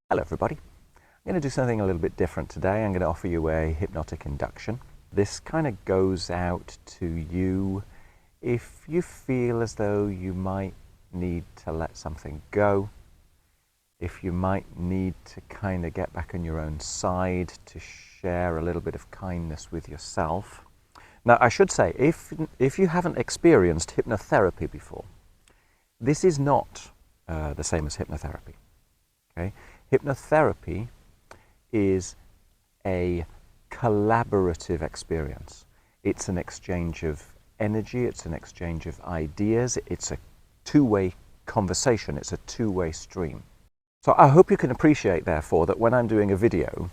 Hello everybody. I'm going to do something a little bit different today. I'm going to offer you a hypnotic induction. This kind of goes out to you if you feel as though you might need to let something go, if you might need to kind of get back on your own side to share a little bit of kindness with yourself. Now, I should say, if you haven't experienced hypnotherapy before, this is not the same as hypnotherapy. Okay? Hypnotherapy is a collaborative experience. It's an exchange of energy, it's an exchange of ideas, it's a two-way conversation, it's a two-way stream. So I hope you can appreciate, therefore, that when I'm doing a video,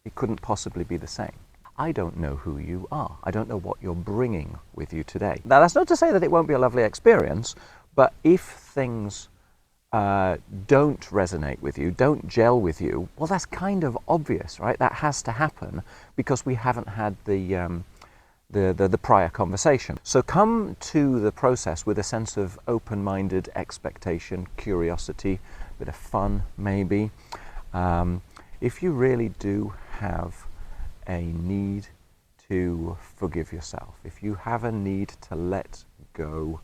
it couldn't possibly be the same. I don't know who you are. I don't know what you're bringing with you today. Now, that's not to say that it won't be a lovely experience, but if things don't resonate with you, don't gel with you, well, that's kind of obvious, right? That has to happen because we haven't had the prior conversation. So come to the process with a sense of open-minded expectation, curiosity, a bit of fun maybe. If you really do have a need to forgive yourself, if you have a need to let go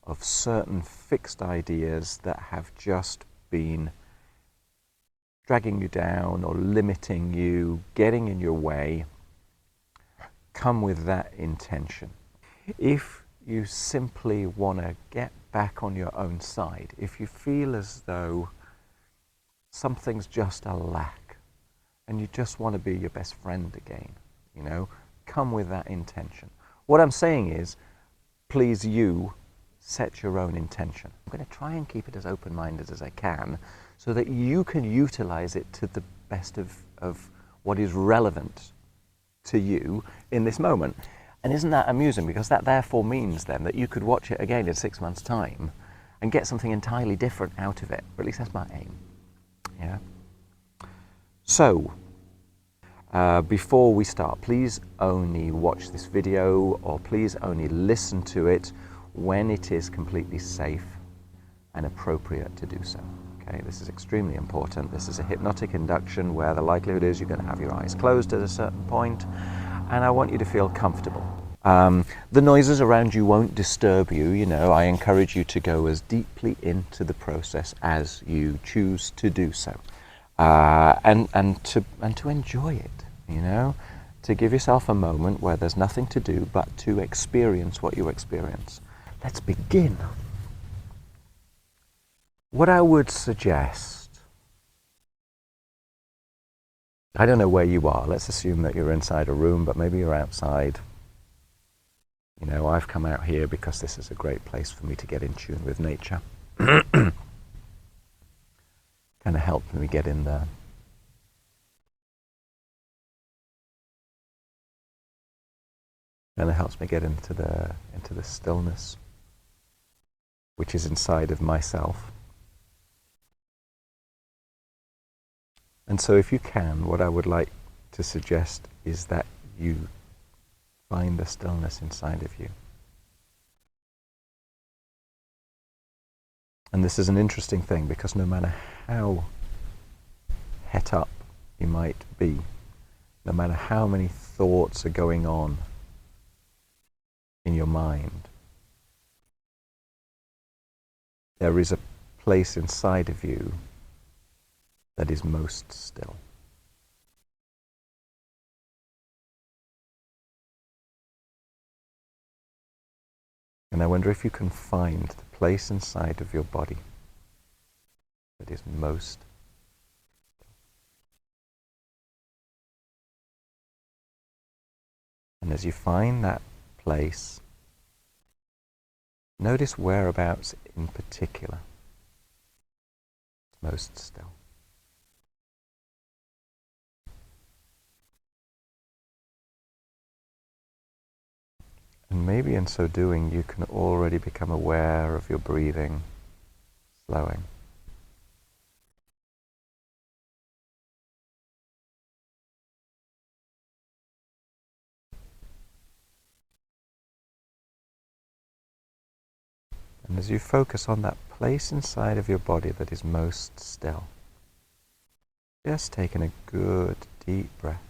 of certain fixed ideas that have just been dragging you down or limiting you, getting in your way, come with that intention. If you simply want to get back on your own side, if you feel as though something's just a lack and you just want to be your best friend again, you know, come with that intention. What I'm saying is, please you set your own intention. I'm going to try and keep it as open-minded as I can so that you can utilize it to the best of what is relevant to you in this moment. And isn't that amusing? Because that therefore means then that you could watch it again in 6 months' time and get something entirely different out of it. Or at least that's my aim. Yeah. So, before we start, please only watch this video or please only listen to it when it is completely safe and appropriate to do so. Okay, this is extremely important. This is a hypnotic induction where the likelihood is you're going to have your eyes closed at a certain point, and I want you to feel comfortable. The noises around you won't disturb you. You know, I encourage you to go as deeply into the process as you choose to do so, and to enjoy it. You know, to give yourself a moment where there's nothing to do but to experience what you experience. Let's begin. What I would suggest, I don't know where you are. Let's assume that you're inside a room, but maybe you're outside. You know, I've come out here because this is a great place for me to get in tune with nature. Kind of helped me get in there. Kind of helps me get into the stillness, which is inside of myself. And so if you can, what I would like to suggest is that you find the stillness inside of you. And this is an interesting thing because no matter how het up you might be, no matter how many thoughts are going on in your mind, there is a place inside of you that is most still. And I wonder if you can find the place inside of your body that is most still. And as you find that place, notice whereabouts in particular is most still. And maybe in so doing, you can already become aware of your breathing slowing. And as you focus on that place inside of your body that is most still, Just taking a good deep breath,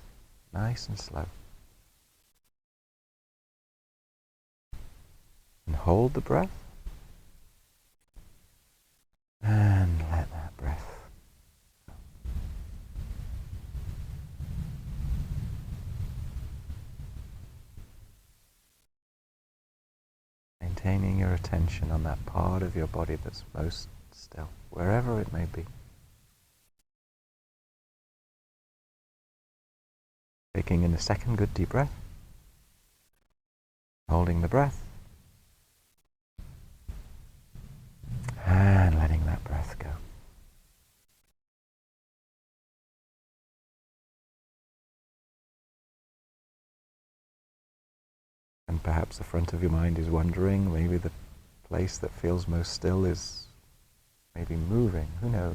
nice and slow. And hold the breath. And let that breath go. Maintaining your attention on that part of your body that's most still, wherever it may be. Taking in a second good deep breath. Holding the breath. And letting that breath go. And perhaps the front of your mind is wondering, maybe the place that feels most still is maybe moving, who knows?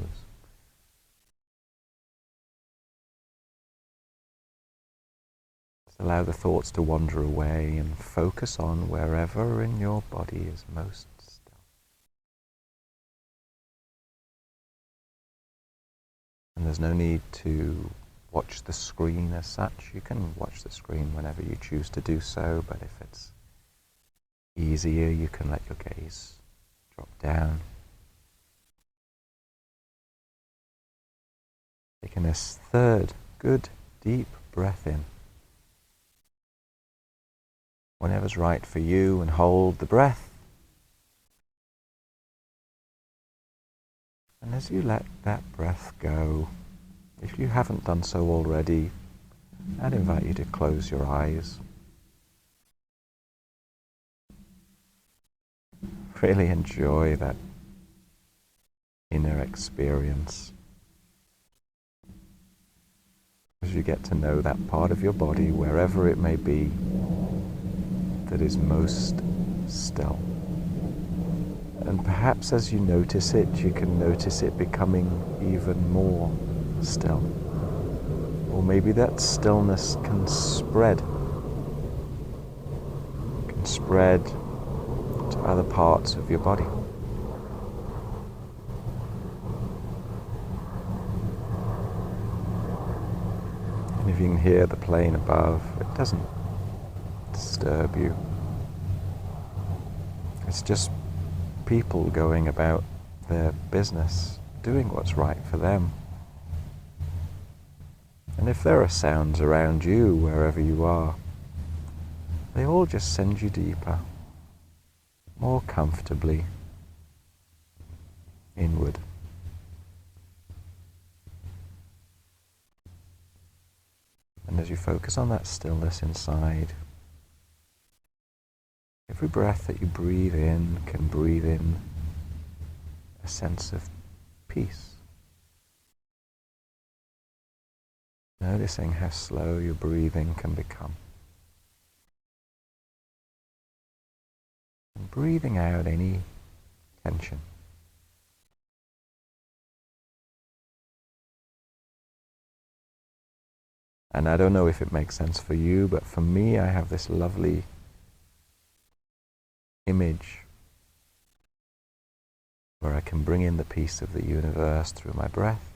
Just allow the thoughts to wander away and focus on wherever in your body is most still. And there's no need to watch the screen as such. You can watch the screen whenever you choose to do so, but if it's easier, you can let your gaze drop down. Taking this third good deep breath in, whenever's right for you, and hold the breath. And as you let that breath go, if you haven't done so already, I'd invite you to close your eyes. Really enjoy that inner experience as you get to know that part of your body, wherever it may be, that is most still. And perhaps as you notice it, you can notice it becoming even more still. Or maybe that stillness can spread to other parts of your body. And if you can hear the plane above, it doesn't disturb you. It's just people going about their business, doing what's right for them. And if there are sounds around you, wherever you are, they all just send you deeper, more comfortably inward. And as you focus on that stillness inside, every breath that you breathe in can breathe in a sense of peace. Noticing how slow your breathing can become. And breathing out any tension. And I don't know if it makes sense for you, but for me, I have this lovely image where I can bring in the peace of the universe through my breath.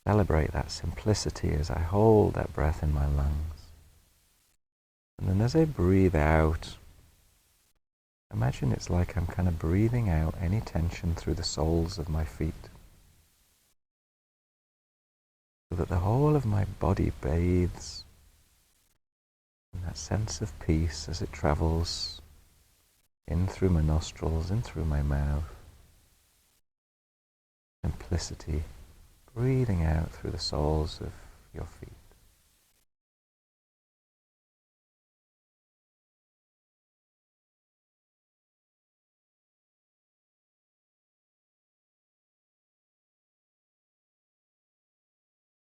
Celebrate that simplicity as I hold that breath in my lungs. And then as I breathe out, imagine it's like I'm kind of breathing out any tension through the soles of my feet, so that the whole of my body bathes in that sense of peace as it travels in through my nostrils, in through my mouth. Simplicity, breathing out through the soles of your feet.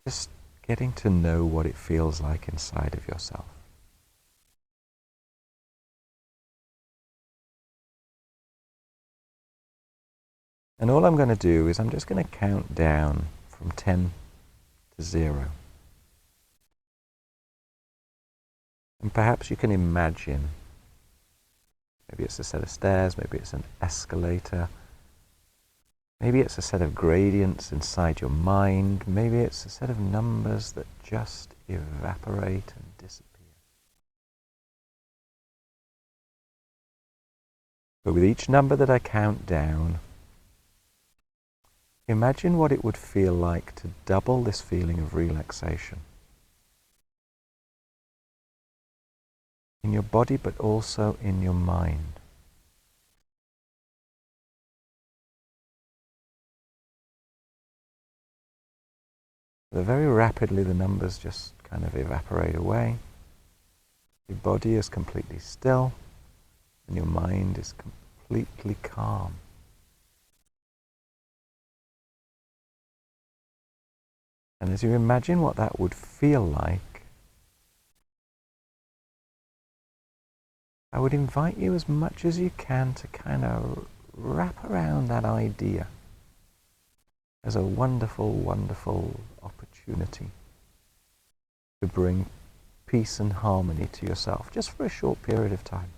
Just getting to know what it feels like inside of yourself. And all I'm going to do is I'm just going to count down from 10 to 0. And perhaps you can imagine, maybe it's a set of stairs, maybe it's an escalator, Maybe it's a set of gradients inside your mind. Maybe it's a set of numbers that just evaporate and disappear. But with each number that I count down, imagine what it would feel like to double this feeling of relaxation in your body, but also in your mind. So very rapidly the numbers just kind of evaporate away. Your body is completely still and your mind is completely calm. And as you imagine what that would feel like, I would invite you as much as you can to kind of wrap around that idea as a wonderful, wonderful opportunity to bring peace and harmony to yourself, just for a short period of time.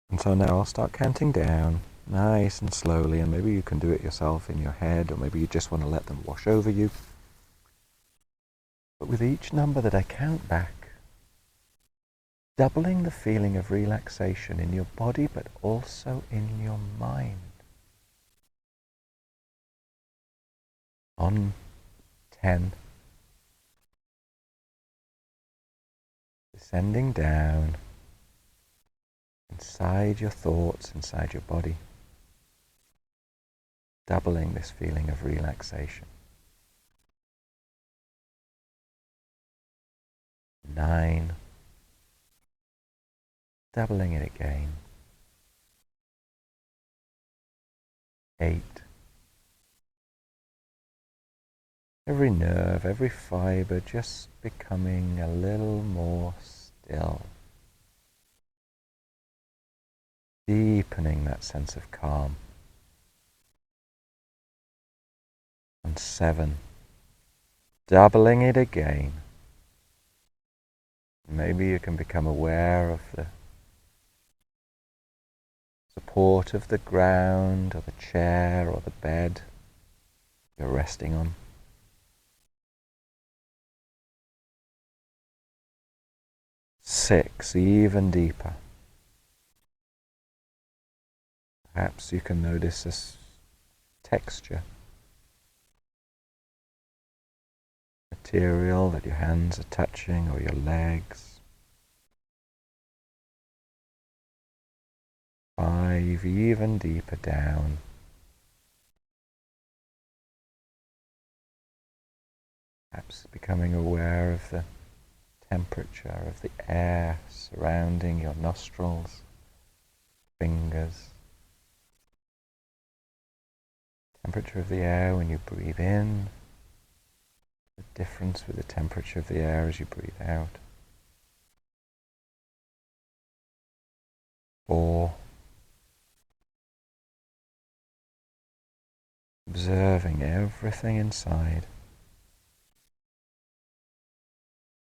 And so now I'll start counting down, nice and slowly, and maybe you can do it yourself in your head, or maybe you just want to let them wash over you. But with each number that I count back, doubling the feeling of relaxation in your body, but also in your mind. On 10, descending down, inside your thoughts, inside your body, doubling this feeling of relaxation. 9, doubling it again. 8, every nerve, every fiber just becoming a little more still, deepening that sense of calm. And 7, doubling it again. Maybe you can become aware of the support of the ground or the chair or the bed you're resting on. 6, even deeper. Perhaps you can notice this texture, material that your hands are touching or your legs. 5, even deeper down. Perhaps becoming aware of the temperature of the air surrounding your nostrils, fingers. Temperature of the air when you breathe in, the difference with the temperature of the air as you breathe out. 4, observing everything inside,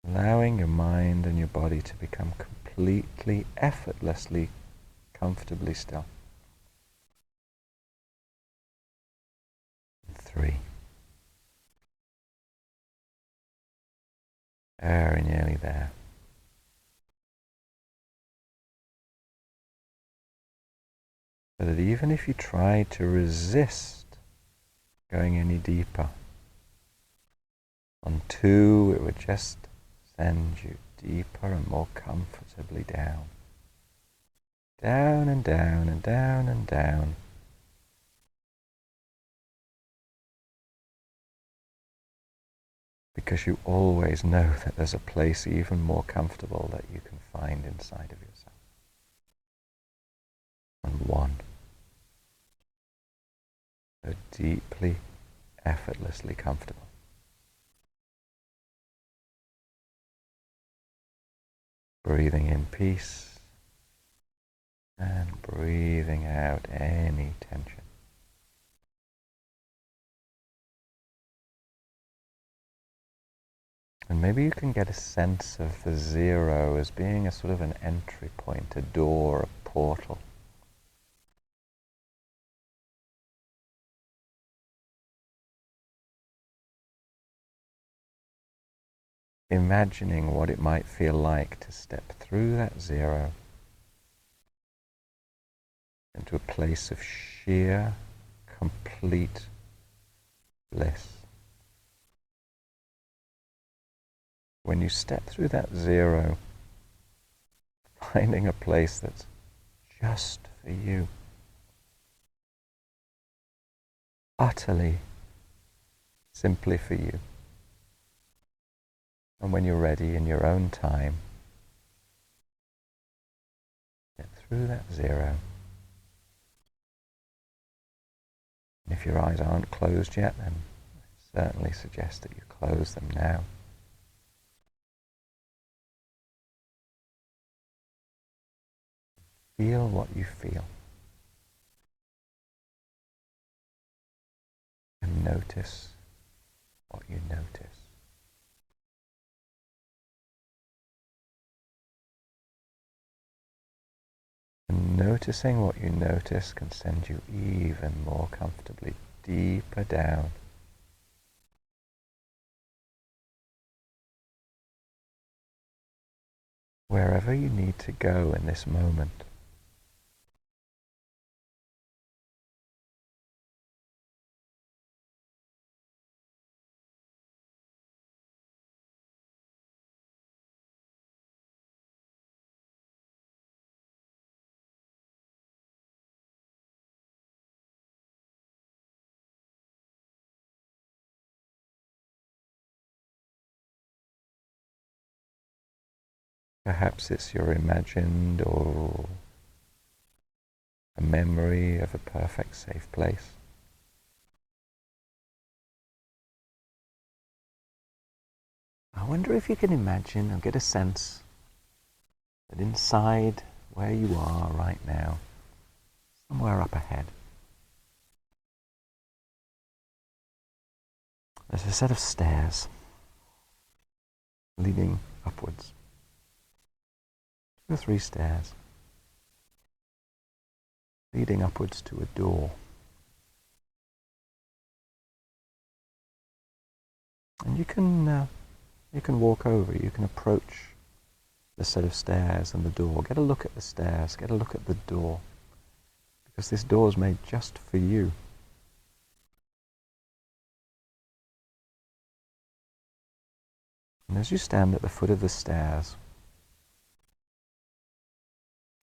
allowing your mind and your body to become completely, effortlessly, comfortably still. 3, very nearly there. So that even if you try to resist going any deeper, on 2 it would just send you deeper and more comfortably down. Down and down and down and down. Because you always know that there's a place even more comfortable that you can find inside of yourself. And 1. So deeply, effortlessly comfortable. Breathing in peace and breathing out any tension. And maybe you can get a sense of the 0 as being a sort of an entry point, a door, a portal. imagining what it might feel like to step through that zero into a place of sheer, complete bliss. When you step through that zero, finding a place that's just for you, utterly, simply for you. And when you're ready in your own time, get through that zero. And if your eyes aren't closed yet, then I certainly suggest that you close them now. Feel what you feel. And notice what you notice. And noticing what you notice can send you even more comfortably deeper down. Wherever you need to go in this moment. Perhaps it's your imagined or a memory of a perfect safe place. I wonder if you can imagine or get a sense that inside where you are right now, somewhere up ahead, there's a set of stairs leading upwards. 2 or 3 stairs leading upwards to a door. And you can walk over, you can approach the set of stairs and the door. Get a look at the stairs, get a look at the door, because this door is made just for you. And as you stand at the foot of the stairs,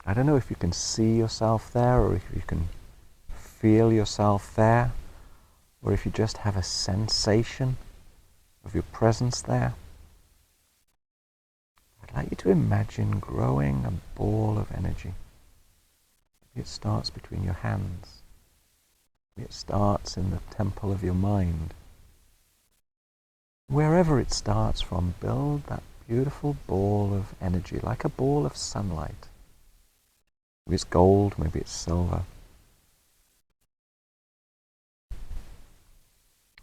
I don't know if you can see yourself there, or if you can feel yourself there, or if you just have a sensation of your presence there. I'd like you to imagine growing a ball of energy. Maybe it starts between your hands. Maybe it starts in the temple of your mind. Wherever it starts from, build that beautiful ball of energy, like a ball of sunlight. Maybe it's gold, maybe it's silver.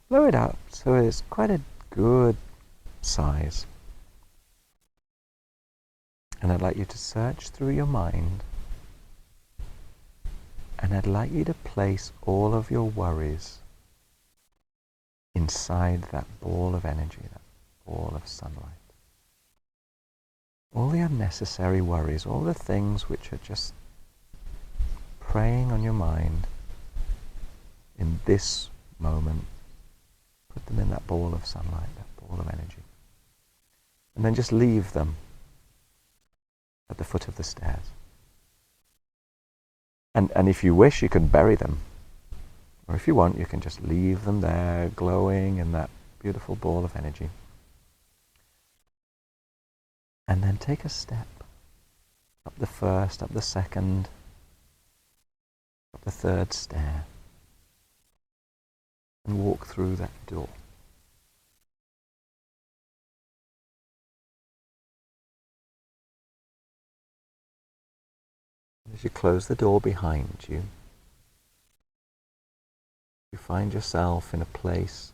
Blow it up so it's quite a good size. And I'd like you to search through your mind, and I'd like you to place all of your worries inside that ball of energy, that ball of sunlight. All the unnecessary worries, all the things which are just preying on your mind in this moment, put them in that ball of sunlight, that ball of energy. And then just leave them at the foot of the stairs. And if you wish, you can bury them. Or if you want, you can just leave them there, glowing in that beautiful ball of energy. And then take a step up the first, up the second, up the third stair, and walk through that door. As you close the door behind you, you find yourself in a place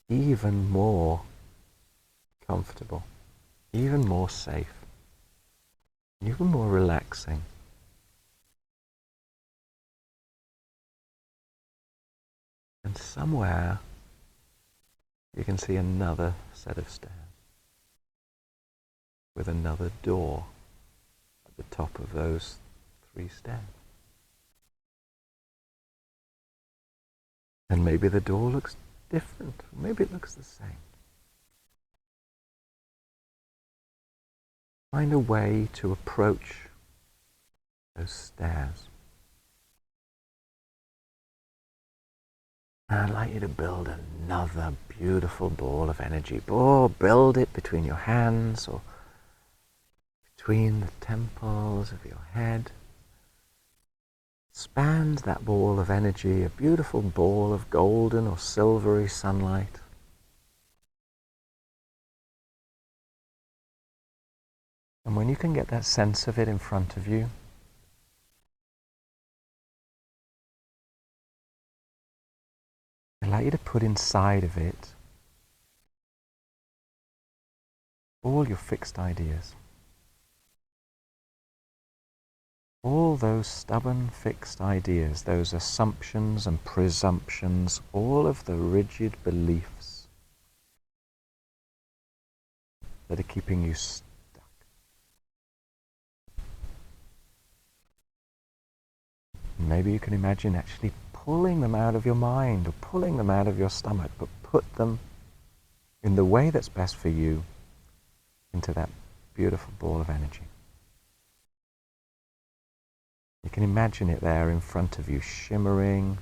even more comfortable, even more safe, even more relaxing. And somewhere you can see another set of stairs. with another door at the top of those 3 stairs. And maybe the door looks different, maybe it looks the same. Find a way to approach those stairs. And I'd like you to build another beautiful ball of energy. Build it between your hands or between the temples of your head. Expand that ball of energy, a beautiful ball of golden or silvery sunlight. And when you can get that sense of it in front of you, I'd like you to put inside of it all your fixed ideas. All those stubborn fixed ideas, those assumptions and presumptions, all of the rigid beliefs that are keeping you stuck. Maybe you can imagine actually pulling them out of your mind or pulling them out of your stomach, but put them in the way that's best for you into that beautiful ball of energy. You can imagine it there in front of you, shimmering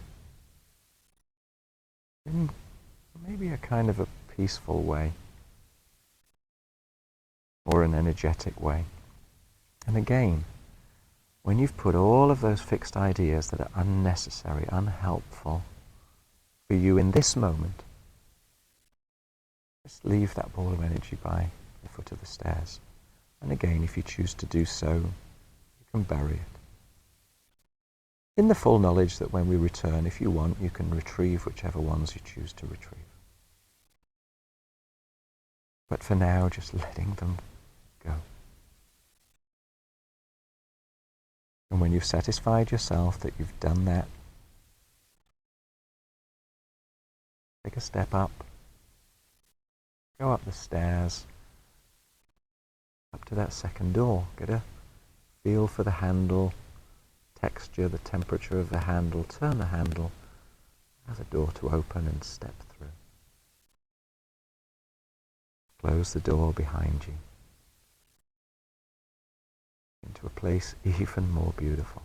in maybe a kind of a peaceful way or an energetic way. And again, when you've put all of those fixed ideas that are unnecessary, unhelpful for you in this moment, just leave that ball of energy by the foot of the stairs. And again, if you choose to do so, you can bury it. In the full knowledge that when we return, if you want, you can retrieve whichever ones you choose to retrieve. But for now, just letting them go. And when you've satisfied yourself that you've done that, take a step up, go up the stairs, up to that second door. Get a feel for the handle, texture, the temperature of the handle. Turn the handle, allow the door to open and step through. Close the door behind you into a place even more beautiful.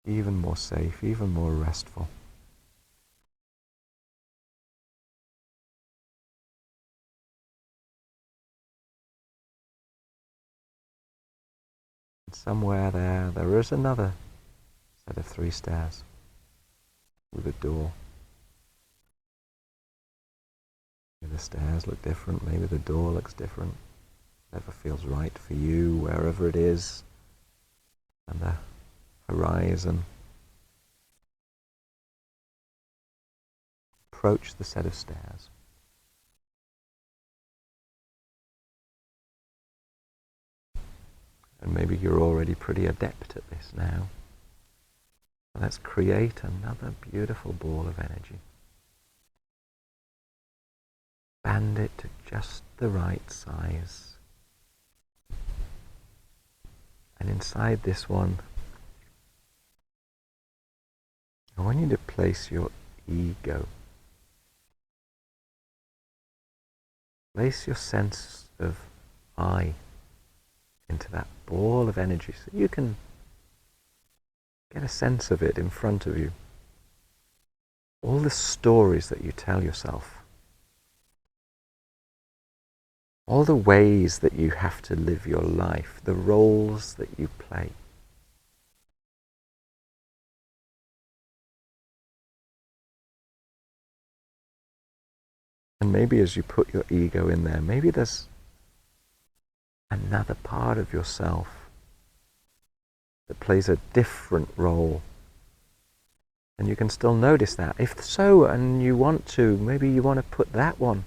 Even more safe, even more restful. And somewhere there is another set of 3 stairs with a door. Maybe the stairs look different, maybe the door looks different. Whatever feels right for you, wherever it is, and the horizon. Approach the set of stairs. And maybe you're already pretty adept at this now. Let's create another beautiful ball of energy. Band it to just the right size. And inside this one, I want you to place your ego. Place your sense of I into that ball of energy so you can get a sense of it in front of you. All the stories that you tell yourself. All the ways that you have to live your life, the roles that you play. And maybe as you put your ego in there, maybe there's another part of yourself that plays a different role. And you can still notice that. If so, and you want to, maybe you want to put that one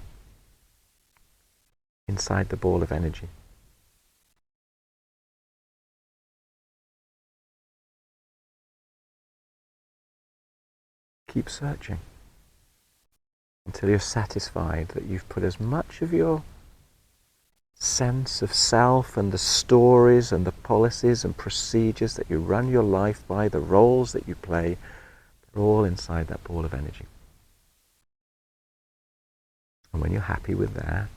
inside the ball of energy. Keep searching. until you're satisfied that you've put as much of your sense of self and the stories and the policies and procedures that you run your life by, the roles that you play, they're all inside that ball of energy. And when you're happy with that,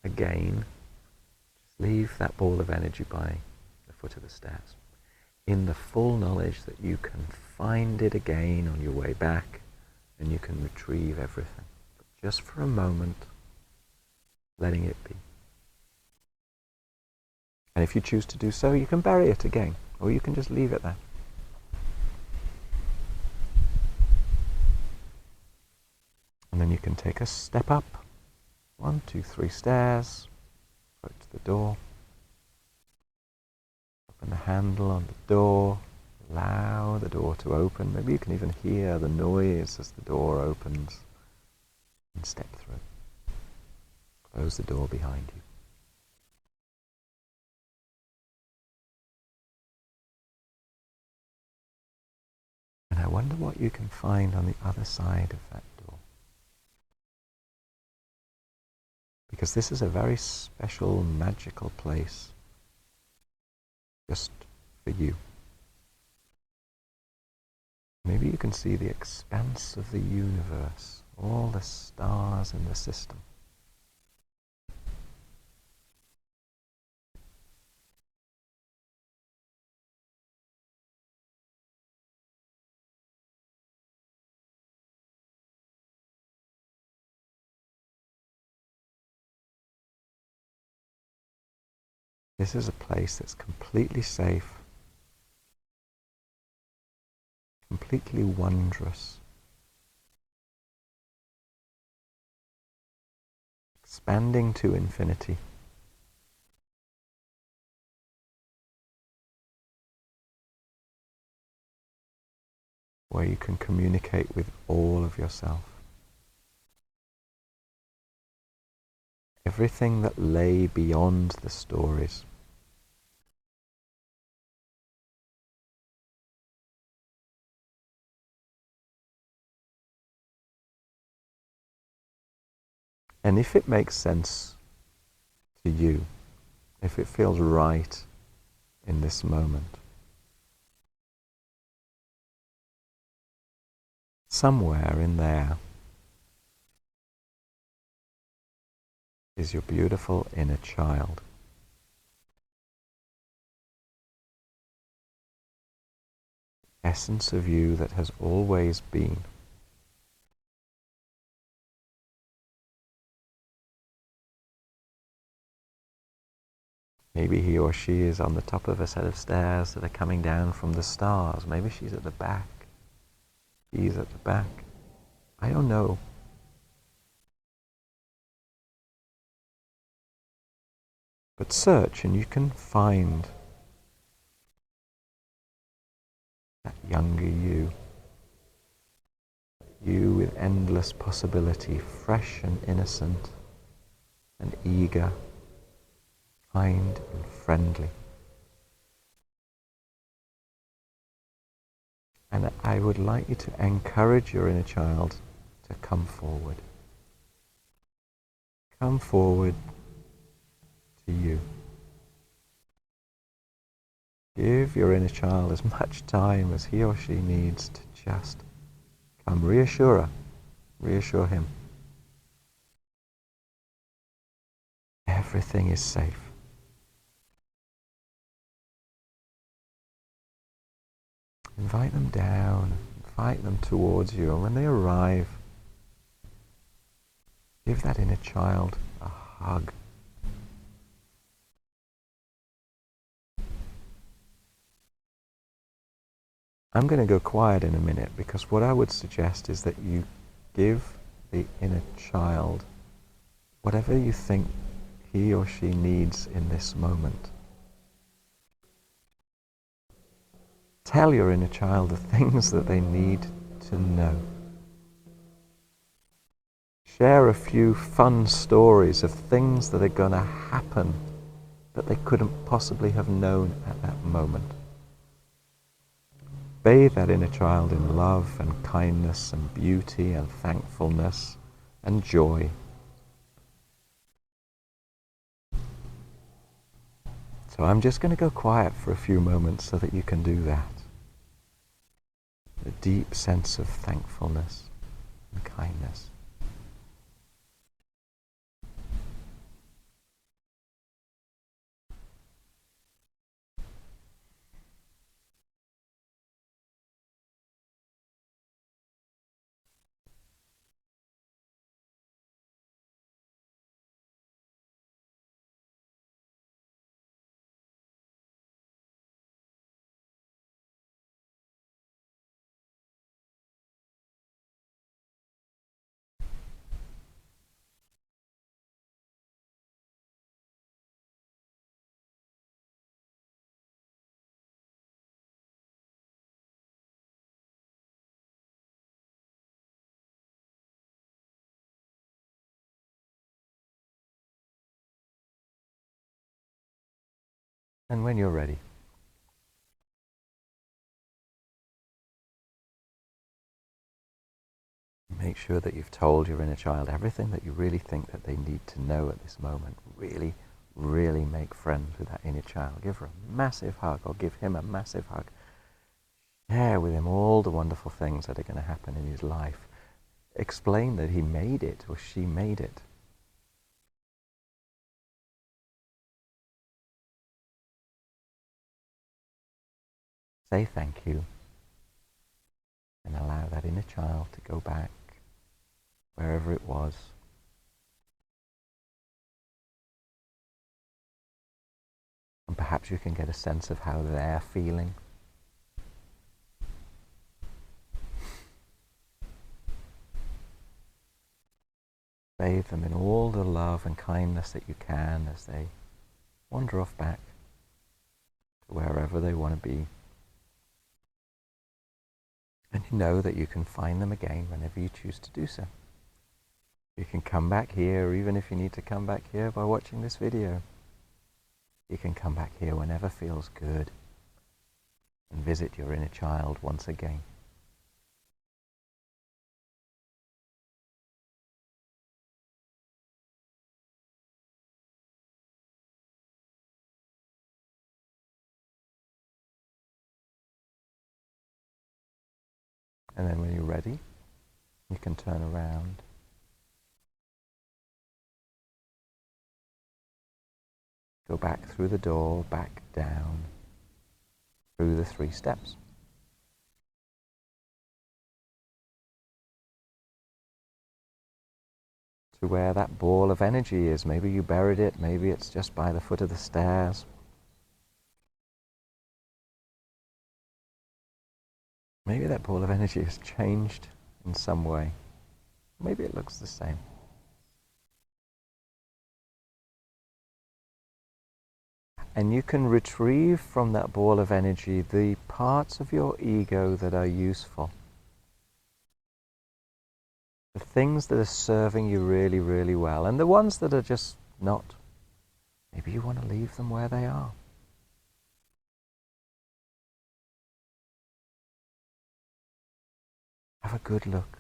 again, just leave that ball of energy by the foot of the stairs, in the full knowledge that you can find it again on your way back and you can retrieve everything. But just for a moment, letting it be. And if you choose to do so, you can bury it again, or you can just leave it there. And then you can take a step up, 1, 2, 3 stairs, approach the door, open the handle on the door, allow the door to open. Maybe you can even hear the noise as the door opens, and step through. Close the door behind you. And I wonder what you can find on the other side of that door. Because this is a very special, magical place just for you. Maybe you can see the expanse of the universe, all the stars in the system. This is a place that's completely safe, completely wondrous, expanding to infinity. Where you can communicate with all of yourself. Everything that lay beyond the stories. And if it makes sense to you, if it feels right in this moment, somewhere in there is your beautiful inner child. Essence of you that has always been. Maybe he or she is on the top of a set of stairs that are coming down from the stars. Maybe she's at the back. He's at the back. I don't know. But search and you can find that younger you. You with endless possibility, fresh and innocent and eager, kind and friendly. And I would like you to encourage your inner child to come forward. Come forward to you. Give your inner child as much time as he or she needs to just come. Reassure her. Reassure him. Everything is safe. Invite them down. Invite them towards you. And when they arrive, give that inner child a hug. I'm going to go quiet in a minute because what I would suggest is that you give the inner child whatever you think he or she needs in this moment. Tell your inner child the things that they need to know. Share a few fun stories of things that are going to happen that they couldn't possibly have known at that moment. Bathe that inner child in love and kindness and beauty and thankfulness and joy. So I'm just going to go quiet for a few moments so that you can do that. A deep sense of thankfulness and kindness. And when you're ready, make sure that you've told your inner child everything that you really think that they need to know at this moment. Really, really make friends with that inner child. Give her a massive hug, or give him a massive hug. Share with him all the wonderful things that are going to happen in his life. Explain that he made it, or she made it. Say thank you, and allow that inner child to go back wherever it was. And perhaps you can get a sense of how they're feeling. Bathe them in all the love and kindness that you can as they wander off back to wherever they want to be. And you know that you can find them again whenever you choose to do so. You can come back here, or even if you need to come back here by watching this video. You can come back here whenever feels good and visit your inner child once again. And then when you're ready, you can turn around. Go back through the door, back down, through the 3 steps. To where that ball of energy is. Maybe you buried it, maybe it's just by the foot of the stairs. Maybe that ball of energy has changed in some way. Maybe it looks the same. And you can retrieve from that ball of energy the parts of your ego that are useful. The things that are serving you really, really well. And the ones that are just not. Maybe you want to leave them where they are. Have a good look.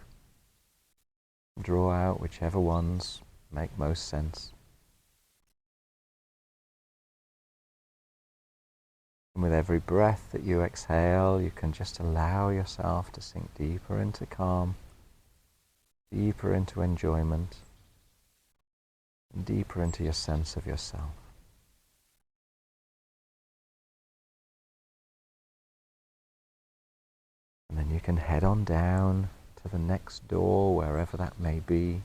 Draw out whichever ones make most sense. And with every breath that you exhale, you can just allow yourself to sink deeper into calm, deeper into enjoyment, and deeper into your sense of yourself. And then you can head on down to the next door, wherever that may be.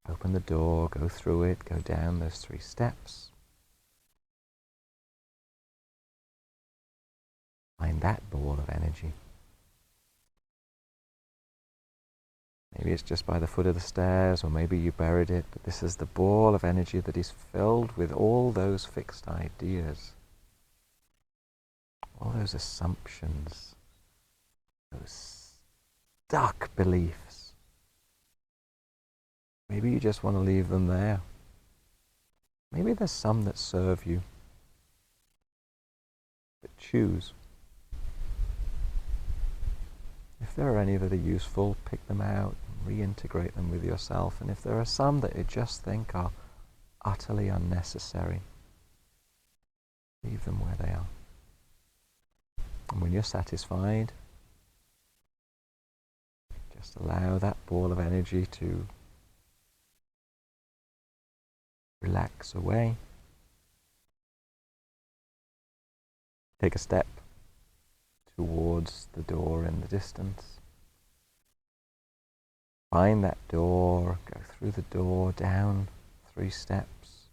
Open the door, go through it, go down those 3 steps. Find that ball of energy. Maybe it's just by the foot of the stairs, or maybe you buried it, but this is the ball of energy that is filled with all those fixed ideas, all those assumptions, those stuck beliefs. Maybe you just want to leave them there. Maybe there's some that serve you, but choose. If there are any that are useful, pick them out, reintegrate them with yourself. And if there are some that you just think are utterly unnecessary, leave them where they are. And when you're satisfied, just allow that ball of energy to relax away. Take a step towards the door in the distance. Find that door, go through the door, down 3 steps,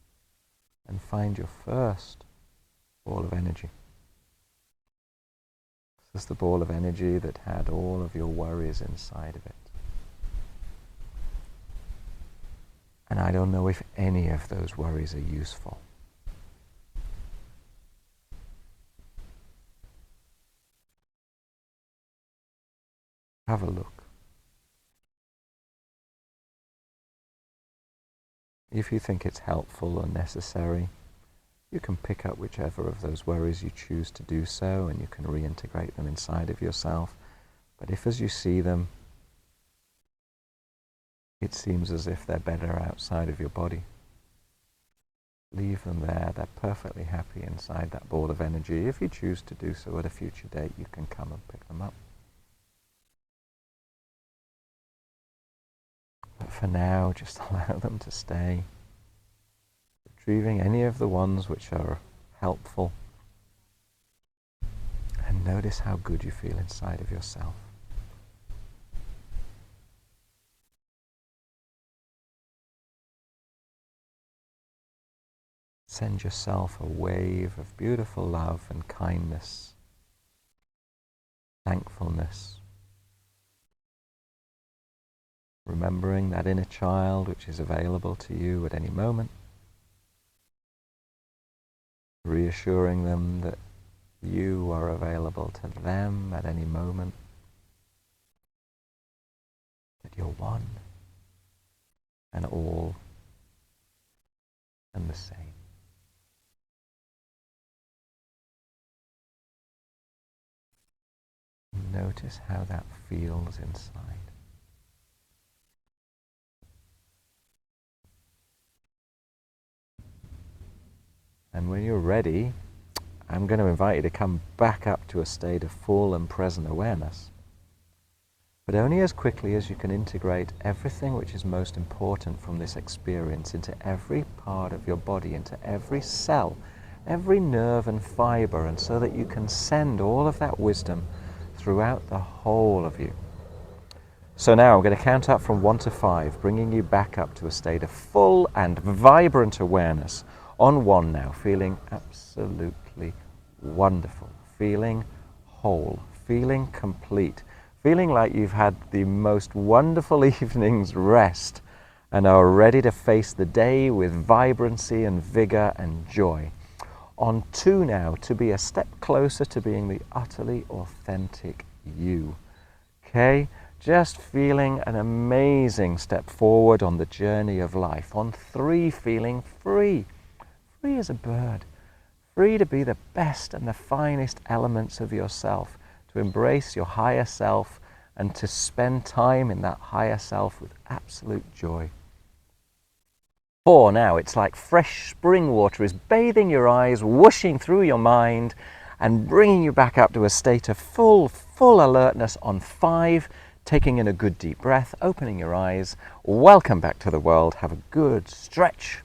and find your first ball of energy. This is the ball of energy that had all of your worries inside of it. And I don't know if any of those worries are useful. Have a look. If you think it's helpful or necessary, you can pick up whichever of those worries you choose to do so, and you can reintegrate them inside of yourself. But if as you see them, it seems as if they're better outside of your body, leave them there. They're perfectly happy inside that ball of energy. If you choose to do so at a future date, you can come and pick them up. But for now, just allow them to stay, retrieving any of the ones which are helpful, and notice how good you feel inside of yourself. Send yourself a wave of beautiful love and kindness, thankfulness, remembering that inner child which is available to you at any moment, reassuring them that you are available to them at any moment, that you're one and all and the same. Notice how that feels inside. And when you're ready, I'm going to invite you to come back up to a state of full and present awareness, but only as quickly as you can integrate everything which is most important from this experience into every part of your body, into every cell, every nerve and fiber, and so that you can send all of that wisdom throughout the whole of you. So now I'm going to count up from 1 to 5, bringing you back up to a state of full and vibrant awareness. On 1 now, feeling absolutely wonderful, feeling whole, feeling complete, feeling like you've had the most wonderful evening's rest and are ready to face the day with vibrancy and vigor and joy. On 2 now, to be a step closer to being the utterly authentic you. Okay? Just feeling an amazing step forward on the journey of life. On 3, feeling free. Free as a bird. Free to be the best and the finest elements of yourself, to embrace your higher self and to spend time in that higher self with absolute joy. 4 now, it's like fresh spring water is bathing your eyes, whooshing through your mind and bringing you back up to a state of full alertness. On 5, taking in a good deep breath, opening your eyes, welcome back to the world, have a good stretch,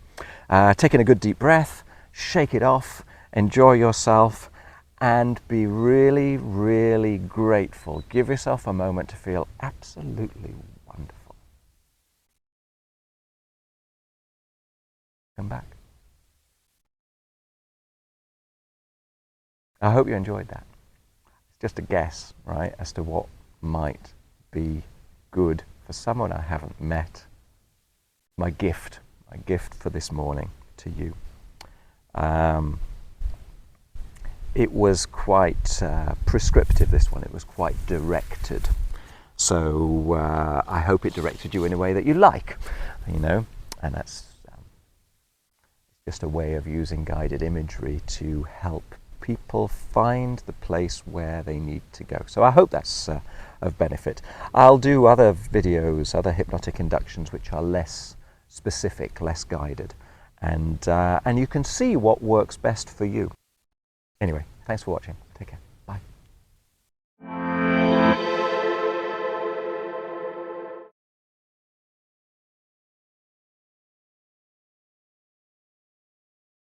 taking a good deep breath, shake it off, enjoy yourself, and be really, really grateful. Give yourself a moment to feel absolutely wonderful. Come back. I hope you enjoyed that. It's just a guess, right, as to what might be good for someone I haven't met. My gift for this morning to you. It was quite prescriptive, this one. It was quite directed. So I hope it directed you in a way that you like, you know, and that's just a way of using guided imagery to help people find the place where they need to go. So I hope that's of benefit. I'll do other videos, other hypnotic inductions, which are less specific, less guided, and you can see what works best for you. Anyway, thanks for watching. Take care.